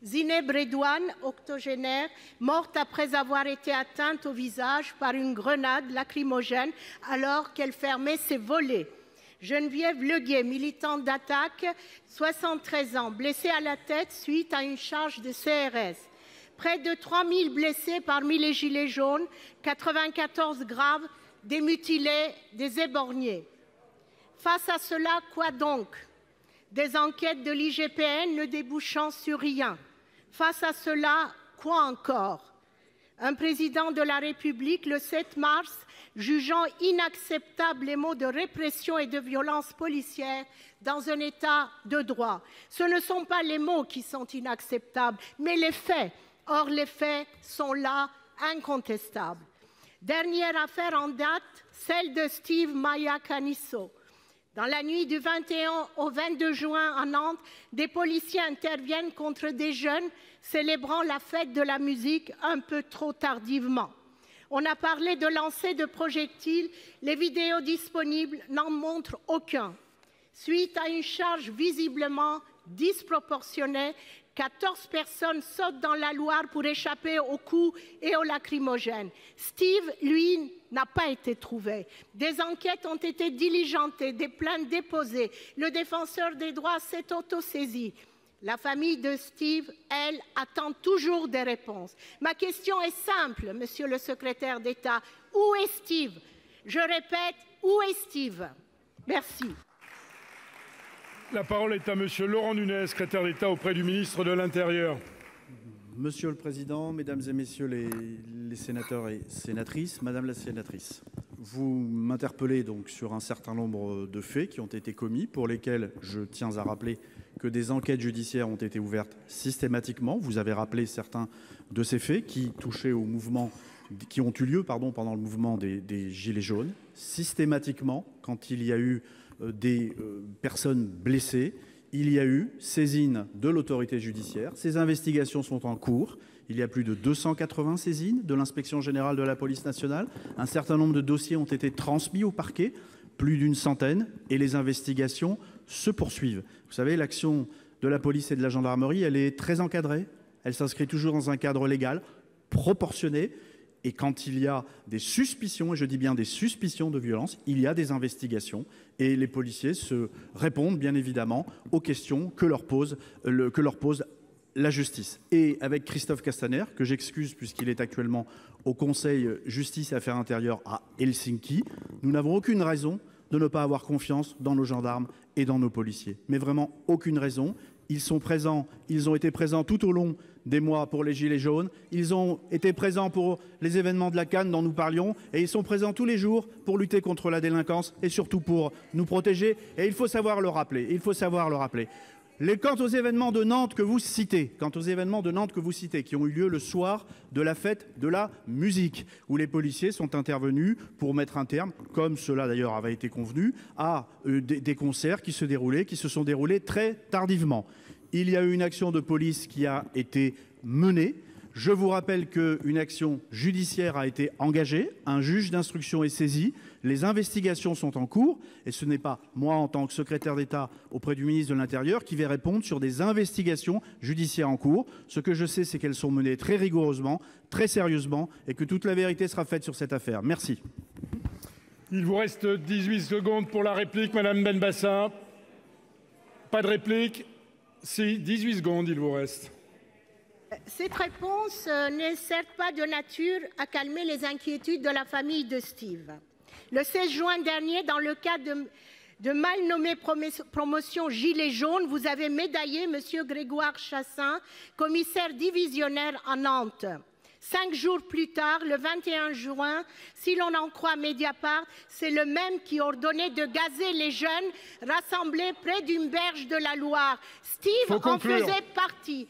Zineb Redouane, octogénaire, morte après avoir été atteinte au visage par une grenade lacrymogène alors qu'elle fermait ses volets. Geneviève Leguet, militante d'Attaque, 73 ans, blessée à la tête suite à une charge de CRS. Près de 3000 blessés parmi les gilets jaunes, 94 graves, des mutilés, des éborgnés. Face à cela, quoi donc? Des enquêtes de l'IGPN ne débouchant sur rien. Face à cela, quoi encore? Un président de la République, le 7 mars, jugeant inacceptables les mots de répression et de violence policière dans un État de droit. Ce ne sont pas les mots qui sont inacceptables, mais les faits. Or, les faits sont là, incontestables. Dernière affaire en date, celle de Steve Maia Caniço. Dans la nuit du 21 au 22 juin à Nantes, des policiers interviennent contre des jeunes célébrant la fête de la musique un peu trop tardivement. On a parlé de lancer de projectiles, les vidéos disponibles n'en montrent aucun. Suite à une charge visiblement disproportionnée, 14 personnes sautent dans la Loire pour échapper aux coups et aux lacrymogènes. Steve, lui, n'a pas été trouvé. Des enquêtes ont été diligentées, des plaintes déposées. Le défenseur des droits s'est autosaisi. La famille de Steve, elle, attend toujours des réponses. Ma question est simple, monsieur le secrétaire d'État. Où est Steve? Je répète, où est Steve? Merci. La parole est à monsieur Laurent Nunez, secrétaire d'État auprès du ministre de l'Intérieur. Monsieur le Président, Mesdames et Messieurs les sénateurs et sénatrices, Madame la sénatrice, vous m'interpellez donc sur un certain nombre de faits qui ont été commis, pour lesquels je tiens à rappeler que des enquêtes judiciaires ont été ouvertes systématiquement. Vous avez rappelé certains de ces faits qui touchaient au mouvement, qui ont eu lieu pendant le mouvement des Gilets jaunes. Systématiquement, quand il y a eu des personnes blessées, il y a eu saisine de l'autorité judiciaire. Ces investigations sont en cours. Il y a plus de 280 saisines de l'inspection générale de la police nationale. Un certain nombre de dossiers ont été transmis au parquet, plus d'une centaine, et les investigations se poursuivent. Vous savez, l'action de la police et de la gendarmerie, elle est très encadrée. Elle s'inscrit toujours dans un cadre légal, proportionné. Et quand il y a des suspicions, et je dis bien des suspicions de violence, il y a des investigations et les policiers se répondent bien évidemment aux questions que leur pose la justice. Et avec Christophe Castaner, que j'excuse puisqu'il est actuellement au Conseil Justice et Affaires Intérieures à Helsinki, nous n'avons aucune raison de ne pas avoir confiance dans nos gendarmes et dans nos policiers. Mais vraiment aucune raison. Ils sont présents, ils ont été présents tout au long des mois pour les Gilets jaunes, ils ont été présents pour les événements de la Cannes dont nous parlions, et ils sont présents tous les jours pour lutter contre la délinquance et surtout pour nous protéger. Et il faut savoir le rappeler, Quant aux événements de Nantes que vous citez, qui ont eu lieu le soir de la fête de la musique, où les policiers sont intervenus pour mettre un terme, comme cela d'ailleurs avait été convenu, à des concerts qui se sont déroulés très tardivement. Il y a eu une action de police qui a été menée. Je vous rappelle qu'une action judiciaire a été engagée, un juge d'instruction est saisi, les investigations sont en cours, et ce n'est pas moi, en tant que secrétaire d'État auprès du ministre de l'Intérieur, qui vais répondre sur des investigations judiciaires en cours. Ce que je sais, c'est qu'elles sont menées très rigoureusement, très sérieusement, et que toute la vérité sera faite sur cette affaire. Merci. Il vous reste 18 secondes pour la réplique, Madame Benbassa. Pas de réplique? Si, 18 secondes, il vous reste. Cette réponse n'est certes pas de nature à calmer les inquiétudes de la famille de Steve. Le 16 juin dernier, dans le cadre de mal nommée promotion Gilets jaunes, vous avez médaillé M. Grégoire Chassin, commissaire divisionnaire à Nantes. 5 jours plus tard, le 21 juin, si l'on en croit Mediapart, c'est le même qui ordonnait de gazer les jeunes rassemblés près d'une berge de la Loire. Steve en faisait partie.